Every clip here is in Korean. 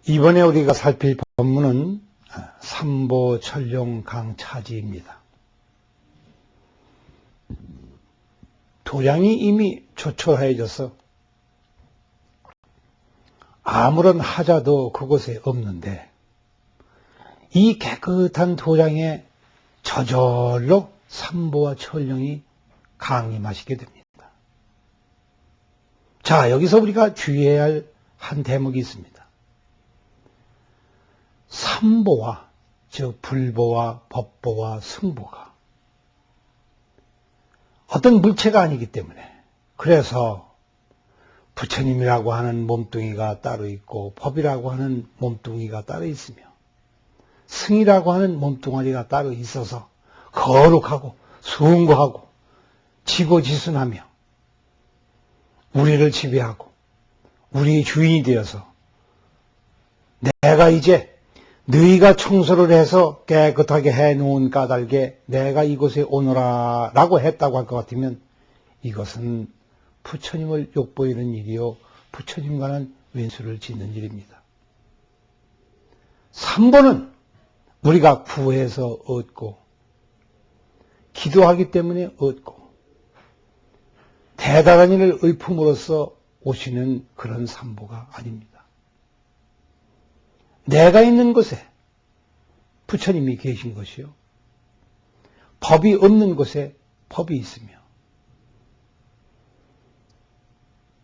이번에 우리가 살필 법문은 삼보철룡강차지입니다. 도량이 이미 조촐해져서 아무런 하자도 그곳에 없는데 이 깨끗한 도량에 저절로 삼보와 철룡이 강림하시게 됩니다. 자, 여기서 우리가 주의해야 할 한 대목이 있습니다. 삼보와, 즉 불보와 법보와 승보가 어떤 물체가 아니기 때문에, 그래서 부처님이라고 하는 몸뚱이가 따로 있고 법이라고 하는 몸뚱이가 따로 있으며 승이라고 하는 몸뚱아리가 따로 있어서 거룩하고 숭고하고 지고지순하며 우리를 지배하고 우리의 주인이 되어서 내가 이제 너희가 청소를 해서 깨끗하게 해놓은 까닭에 내가 이곳에 오너라 라고 했다고 할 것 같으면 이것은 부처님을 욕보이는 일이요 부처님과는 왼수를 짓는 일입니다. 삼보는 우리가 구해서 얻고 기도하기 때문에 얻고 대단한 일을 의품으로써 오시는 그런 삼보가 아닙니다. 내가 있는 곳에 부처님이 계신 것이요 법이 없는 곳에 법이 있으며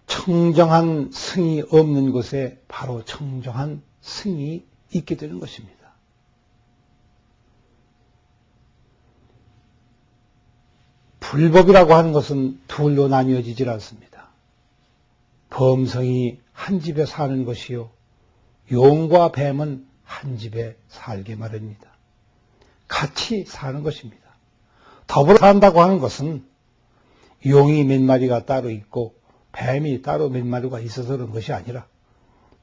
청정한 승이 없는 곳에 바로 청정한 승이 있게 되는 것입니다. 불법이라고 하는 것은 둘로 나뉘어지질 않습니다. 범성이 한 집에 사는 것이요 용과 뱀은 한 집에 살게 마련입니다. 같이 사는 것입니다. 더불어 산다고 하는 것은 용이 몇 마리가 따로 있고 뱀이 따로 몇 마리가 있어서 그런 것이 아니라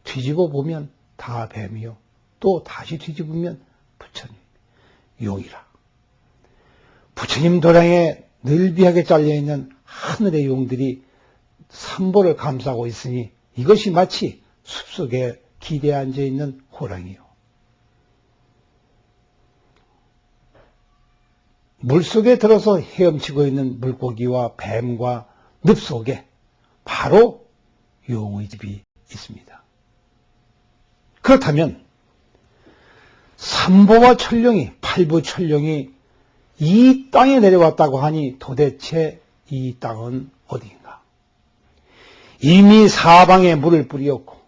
뒤집어 보면 다 뱀이요 또 다시 뒤집으면 부처님 용이라. 부처님 도량에 늘비하게 잘려있는 하늘의 용들이 삼보를 감싸고 있으니 이것이 마치 숲속에 기대에 앉아있는 호랑이요. 물속에 들어서 헤엄치고 있는 물고기와 뱀과 늪 속에 바로 용의 집이 있습니다. 그렇다면 삼보와 철룡이, 팔부철룡이 이 땅에 내려왔다고 하니 도대체 이 땅은 어디인가? 이미 사방에 물을 뿌리었고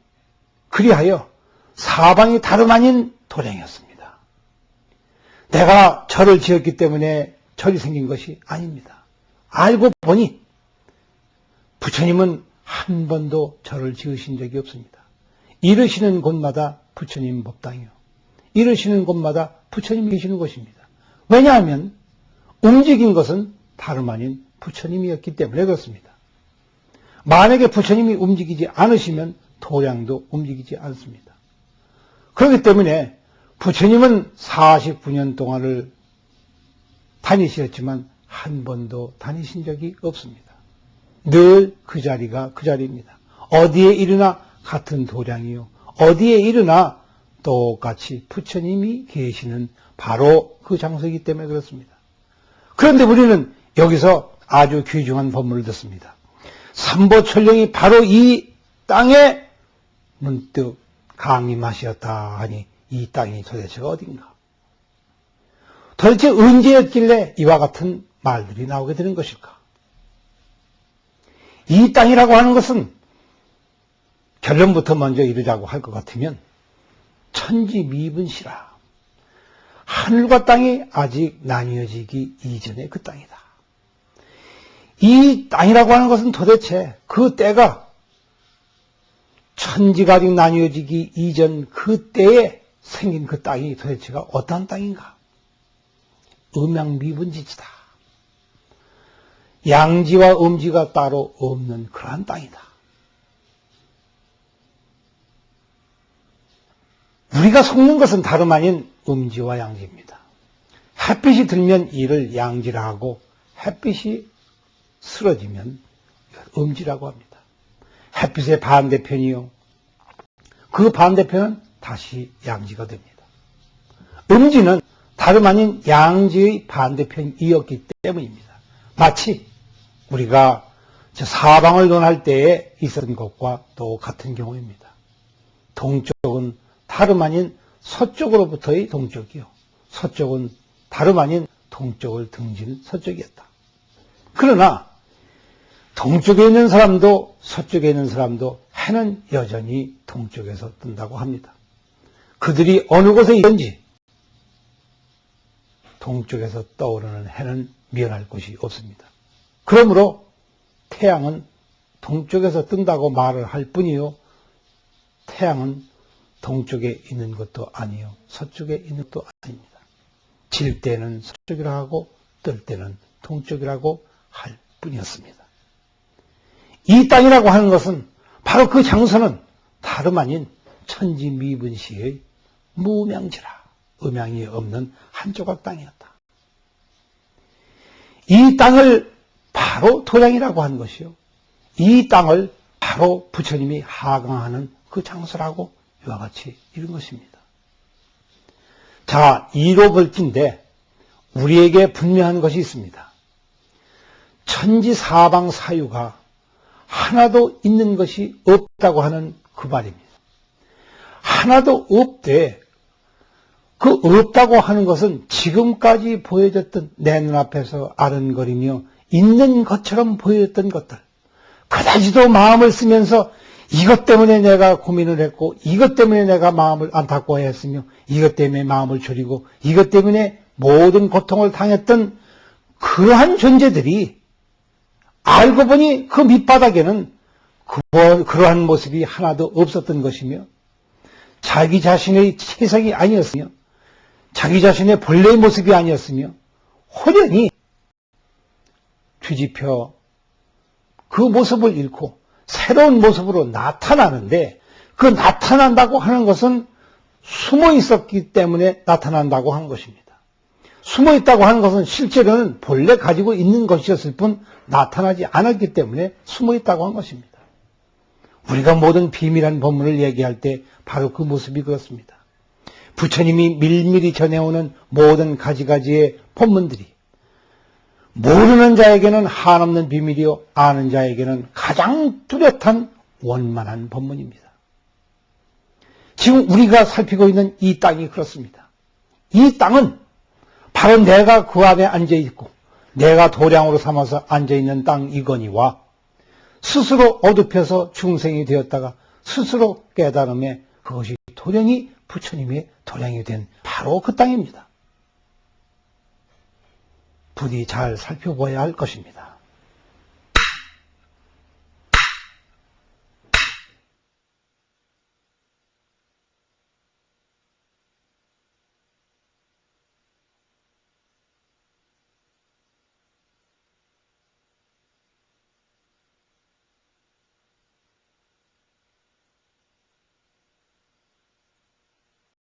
그리하여 사방이 다름 아닌 도량이었습니다. 내가 절을 지었기 때문에 절이 생긴 것이 아닙니다. 알고 보니 부처님은 한 번도 절을 지으신 적이 없습니다. 이르시는 곳마다 부처님 법당이요 이르시는 곳마다 부처님이 계시는 곳입니다. 왜냐하면 움직인 것은 다름 아닌 부처님이었기 때문에 그렇습니다. 만약에 부처님이 움직이지 않으시면 도량도 움직이지 않습니다. 그렇기 때문에 부처님은 49년 동안을 다니셨지만 한 번도 다니신 적이 없습니다. 늘 그 자리가 그 자리입니다. 어디에 일어나 같은 도량이요 어디에 일어나 똑같이 부처님이 계시는 바로 그 장소이기 때문에 그렇습니다. 그런데 우리는 여기서 아주 귀중한 법문을 듣습니다. 삼보철룡이 바로 이 땅에 문득 강림하셨다 하니 이 땅이 도대체가 어딘가? 도대체 언제였길래 이와 같은 말들이 나오게 되는 것일까? 이 땅이라고 하는 것은 결론부터 먼저 이르자고 할 것 같으면 천지미분시라. 하늘과 땅이 아직 나뉘어지기 이전의 그 땅이다. 이 땅이라고 하는 것은 도대체 그 때가 천지가 아직 나뉘어지기 이전 그 때에 생긴 그 땅이 도대체가 어떠한 땅인가? 음양미분지지다. 양지와 음지가 따로 없는 그러한 땅이다. 우리가 속는 것은 다름 아닌 음지와 양지입니다. 햇빛이 들면 이를 양지라 하고 햇빛이 쓰러지면 음지라고 합니다. 햇빛의 반대편이요. 그 반대편은 다시 양지가 됩니다. 음지는 다름 아닌 양지의 반대편이었기 때문입니다. 마치 우리가 사방을 논할 때에 있었던 것과 또 같은 경우입니다. 동쪽은 다름 아닌 서쪽으로부터의 동쪽이요. 서쪽은 다름 아닌 동쪽을 등진 서쪽이었다. 그러나 동쪽에 있는 사람도 서쪽에 있는 사람도 해는 여전히 동쪽에서 뜬다고 합니다. 그들이 어느 곳에 있든지 동쪽에서 떠오르는 해는 면할 곳이 없습니다. 그러므로 태양은 동쪽에서 뜬다고 말을 할 뿐이요, 태양은 동쪽에 있는 것도 아니요 서쪽에 있는 것도 아닙니다. 질 때는 서쪽이라 하고 뜰 때는 동쪽이라고 할 뿐이었습니다. 이 땅이라고 하는 것은 바로 그 장소는 다름 아닌 천지미분시의 무명지라, 음양이 없는 한 조각 땅이었다. 이 땅을 바로 도량이라고 하는 것이요, 이 땅을 바로 부처님이 하강하는 그 장소라고 이와 같이 이런 것입니다. 자, 이로 볼진데 우리에게 분명한 것이 있습니다. 천지사방 사유가 하나도 있는 것이 없다고 하는 그 말입니다. 하나도 없되, 그 없다고 하는 것은 지금까지 보여졌던 내 눈앞에서 아른거리며 있는 것처럼 보여졌던 것들, 그다지도 마음을 쓰면서 이것 때문에 내가 고민을 했고, 이것 때문에 내가 마음을 안타까워했으며, 이것 때문에 마음을 졸이고, 이것 때문에 모든 고통을 당했던 그러한 존재들이 알고 보니 그 밑바닥에는 그러한 모습이 하나도 없었던 것이며, 자기 자신의 체성이 아니었으며, 자기 자신의 본래의 모습이 아니었으며, 호련히 뒤집혀 그 모습을 잃고 새로운 모습으로 나타나는데, 그 나타난다고 하는 것은 숨어 있었기 때문에 나타난다고 하는 것입니다. 숨어 있다고 하는 것은 실제로는 본래 가지고 있는 것이었을 뿐 나타나지 않았기 때문에 숨어 있다고 한 것입니다. 우리가 모든 비밀한 법문을 얘기할 때 바로 그 모습이 그렇습니다. 부처님이 밀밀히 전해오는 모든 가지가지의 법문들이 모르는 자에게는 한없는 비밀이요, 아는 자에게는 가장 뚜렷한 원만한 법문입니다. 지금 우리가 살피고 있는 이 땅이 그렇습니다. 이 땅은 바로 내가 그 안에 앉아있고 내가 도량으로 삼아서 앉아있는 땅이거니와, 스스로 어둡혀서 중생이 되었다가 스스로 깨달음에 그것이 도량이 부처님의 도량이 된 바로 그 땅입니다. 부디 잘 살펴봐야 할 것입니다.